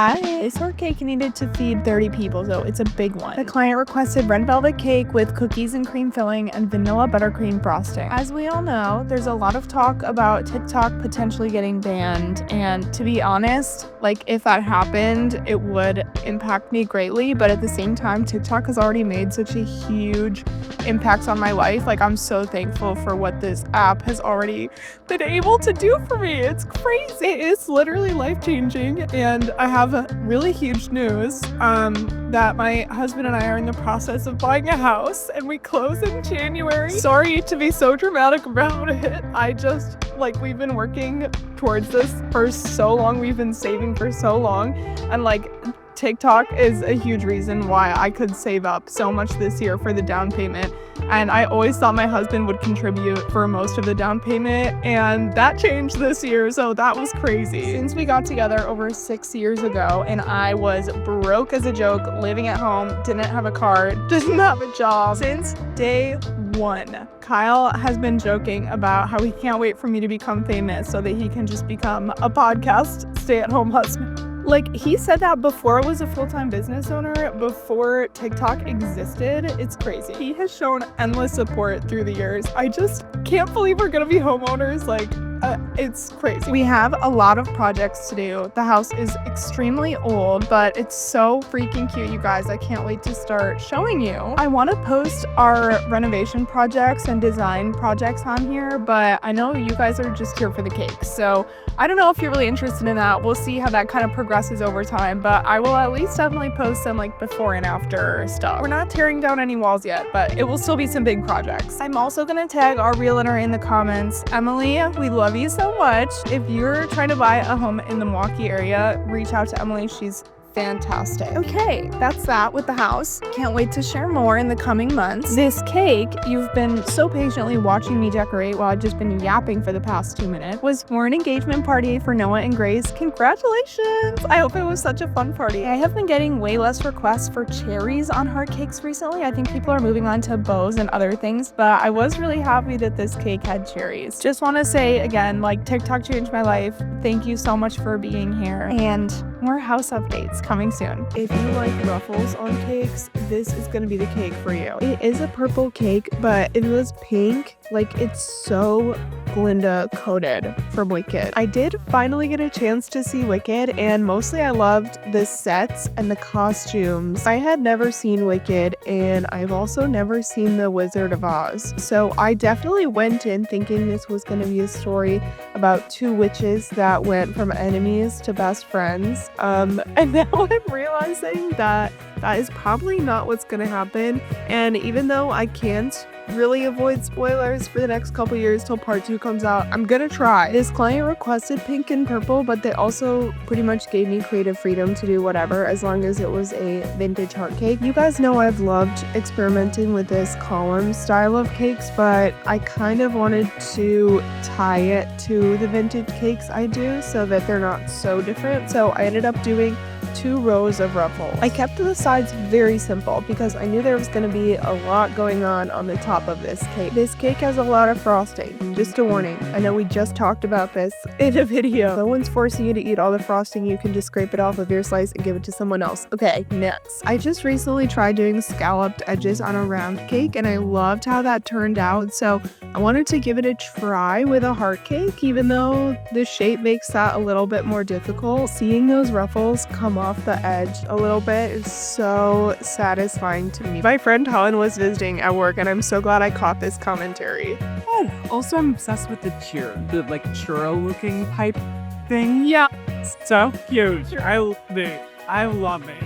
Hi. This cake needed to feed 30 people, so it's a big one. The client requested red velvet cake with cookies and cream filling and vanilla buttercream frosting. As we all know, there's a lot of talk about TikTok potentially getting banned, and to be honest, like if that happened, it would impact me greatly, but at the same time, TikTok has already made such a huge impact on my life. Like, I'm so thankful for what this app has already been able to do for me. It's crazy. It's literally life-changing, and I have really huge news that my husband and I are in the process of buying a house, and we close in January. Sorry to be so dramatic about it. We've been working towards this for so long. We've been saving for so long, and TikTok is a huge reason why I could save up so much this year for the down payment. And I always thought my husband would contribute for most of the down payment, and that changed this year, so that was crazy. Since we got together over 6 years ago, and I was broke as a joke, living at home, didn't have a car, didn't have a job, since day one, Kyle has been joking about how he can't wait for me to become famous so that he can just become a podcast stay-at-home husband. He said that before I was a full-time business owner, before TikTok existed. It's crazy. He has shown endless support through the years. I just can't believe we're gonna be homeowners. It's crazy. We have a lot of projects to do. The house is extremely old, but it's so freaking cute, you guys. I can't wait to start showing you. I want to post our renovation projects and design projects on here, but I know you guys are just here for the cake. So I don't know if you're really interested in that. We'll see how that kind of progresses over time, but I will at least definitely post some before and after stuff. We're not tearing down any walls yet, but it will still be some big projects. I'm also going to tag our realtor in the comments. Emily, we love you so much. If you're trying to buy a home in the Milwaukee area, reach out to Emily. She's fantastic. Okay, that's that with the house. Can't wait to share more in the coming months. This cake you've been so patiently watching me decorate while I've just been yapping for the past 2 minutes was for an engagement party for Noah and Grace. Congratulations! I hope it was such a fun party. I have been getting way less requests for cherries on heart cakes recently. I think people are moving on to bows and other things, but I was really happy that this cake had cherries. Just want to say again, TikTok changed my life. Thank you so much for being here, and more house updates coming soon. If you like ruffles on cakes, this is gonna be the cake for you. It is a purple cake, but if it was pink, it's so Glinda coated from Wicked. I did finally get a chance to see Wicked, and mostly I loved the sets and the costumes. I had never seen Wicked, and I've also never seen The Wizard of Oz. So I definitely went in thinking this was going to be a story about two witches that went from enemies to best friends. And now I'm realizing that is probably not what's going to happen. And even though I can't really avoid spoilers for the next couple years till part 2 comes out, I'm gonna try. This client requested pink and purple, but they also pretty much gave me creative freedom to do whatever as long as it was a vintage heart cake. You guys know I've loved experimenting with this column style of cakes, but I kind of wanted to tie it to the vintage cakes I do so that they're not so different. So I ended up doing 2 rows of ruffles. I kept the sides very simple because I knew there was going to be a lot going on the top of this cake. This cake has a lot of frosting. Just a warning. I know we just talked about this in a video. No one's forcing you to eat all the frosting. You can just scrape it off of your slice and give it to someone else. Okay, next. I just recently tried doing scalloped edges on a round cake, and I loved how that turned out. So I wanted to give it a try with a heart cake, even though the shape makes that a little bit more difficult. Seeing those ruffles come off the edge a little bit is so satisfying to me. My friend Helen was visiting at work, and I'm so glad I caught this commentary. Oh, also I'm obsessed with the churro looking pipe thing. Yeah. So cute. I love it.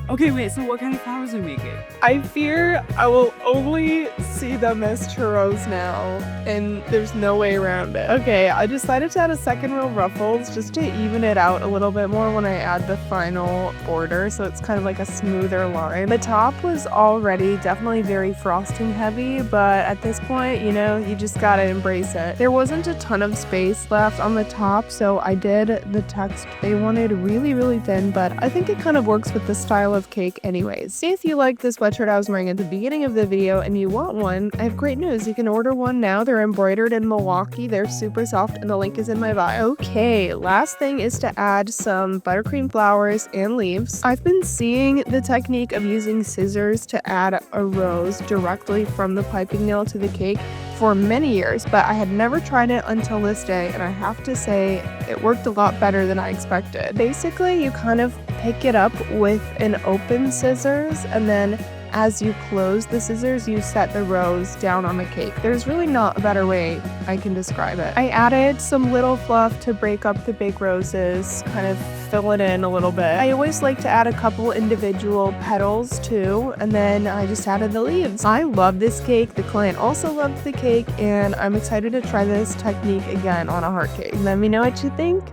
Okay, wait, so what kind of flowers are we making? I fear I will only see them as churros now, and there's no way around it. Okay, I decided to add a second row of ruffles just to even it out a little bit more when I add the final border, so it's kind of like a smoother line. The top was already definitely very frosting heavy, but at this point, you just gotta embrace it. There wasn't a ton of space left on the top, so I did the text they wanted really, really thin, but I think it kind of works with the style of cake anyways. If you like this sweatshirt I was wearing at the beginning of the video and you want one, one, I have great news. You can order one now. They're embroidered in Milwaukee. They're super soft, and the link is in my bio. Okay, last thing is to add some buttercream flowers and leaves. I've been seeing the technique of using scissors to add a rose directly from the piping nail to the cake for many years, but I had never tried it until this day, and I have to say it worked a lot better than I expected. Basically, you kind of pick it up with an open scissors, and then as you close the scissors, you set the rose down on the cake. There's really not a better way I can describe it. I added some little fluff to break up the big roses, kind of fill it in a little bit. I always like to add a couple individual petals too, and then I just added the leaves. I love this cake. The client also loved the cake, and I'm excited to try this technique again on a heart cake. Let me know what you think.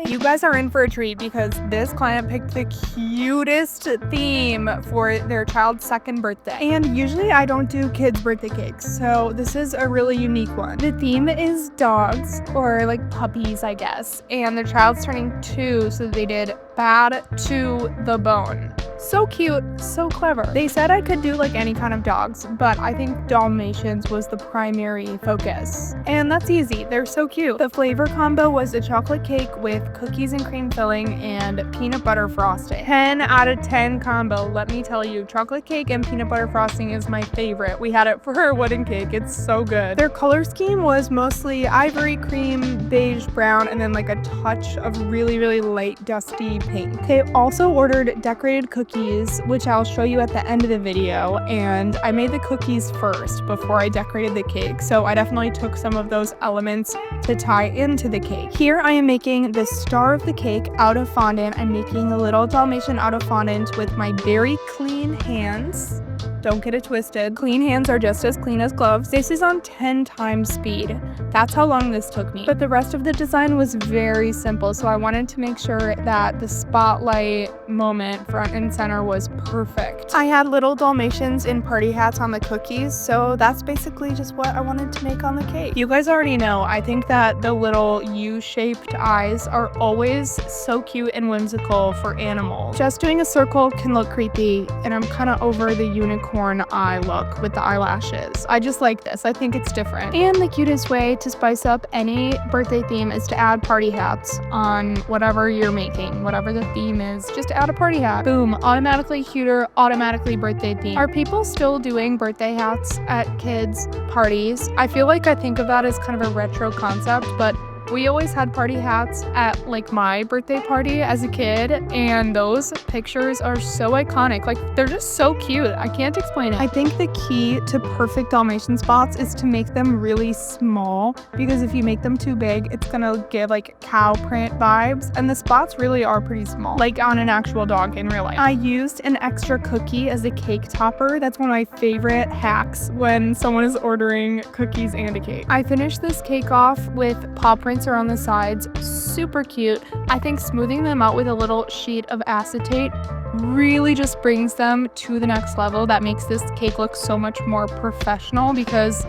You guys are in for a treat because this client picked the cutest theme for their child's second birthday. And usually I don't do kids' birthday cakes, so this is a really unique one. The theme is dogs, or like puppies, I guess. And their child's turning 2, so they did bad to the bone. So cute, so clever. They said I could do like any kind of dogs, but I think Dalmatians was the primary focus. And that's easy, they're so cute. The flavor combo was a chocolate cake with cookies and cream filling and peanut butter frosting. 10 out of 10 combo, let me tell you. Chocolate cake and peanut butter frosting is my favorite. We had it for our wedding cake, it's so good. Their color scheme was mostly ivory cream, beige brown, and then like a touch of really, really light dusty pink. They also ordered decorated cookies, which I'll show you at the end of the video, and I made the cookies first before I decorated the cake, so I definitely took some of those elements to tie into the cake. Here I am making the star of the cake out of fondant. I'm making a little Dalmatian out of fondant with my very clean hands. Don't get it twisted. Clean hands are just as clean as gloves. This is on 10 times speed. That's how long this took me. But the rest of the design was very simple, so I wanted to make sure that the spotlight moment front and center was perfect. I had little Dalmatians in party hats on the cookies, so that's basically just what I wanted to make on the cake. You guys already know, I think that the little U-shaped eyes are always so cute and whimsical for animals. Just doing a circle can look creepy, and I'm kind of over the unicorn eye look with the eyelashes. I just like this. I think it's different. And the cutest way to spice up any birthday theme is to add party hats on whatever you're making, whatever the theme is. Just add a party hat. Boom, automatically cuter, automatically birthday theme. Are people still doing birthday hats at kids' parties? I feel like I think of that as kind of a retro concept, but we always had party hats at like my birthday party as a kid, and those pictures are so iconic. Like, they're just so cute. I can't explain it. I think the key to perfect Dalmatian spots is to make them really small, because if you make them too big, it's gonna give like cow print vibes, and the spots really are pretty small, like on an actual dog in real life. I used an extra cookie as a cake topper. That's one of my favorite hacks when someone is ordering cookies and a cake. I finished this cake off with paw prints around the sides. Super cute. I think smoothing them out with a little sheet of acetate really just brings them to the next level. That makes this cake look so much more professional, because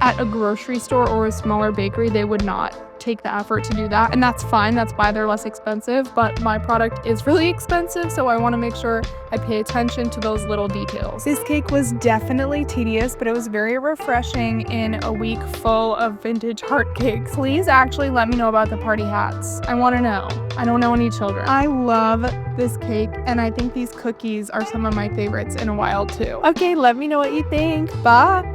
at a grocery store or a smaller bakery, they would not take the effort to do that, and that's fine. That's why they're less expensive, but my product is really expensive, so I want to make sure I pay attention to those little details. This cake was definitely tedious, but it was very refreshing in a week full of vintage heart cakes. Please actually let me know about the party hats. I want to know. I don't know any children. I love this cake, and I think these cookies are some of my favorites in a while too. Okay, let me know what you think. Bye!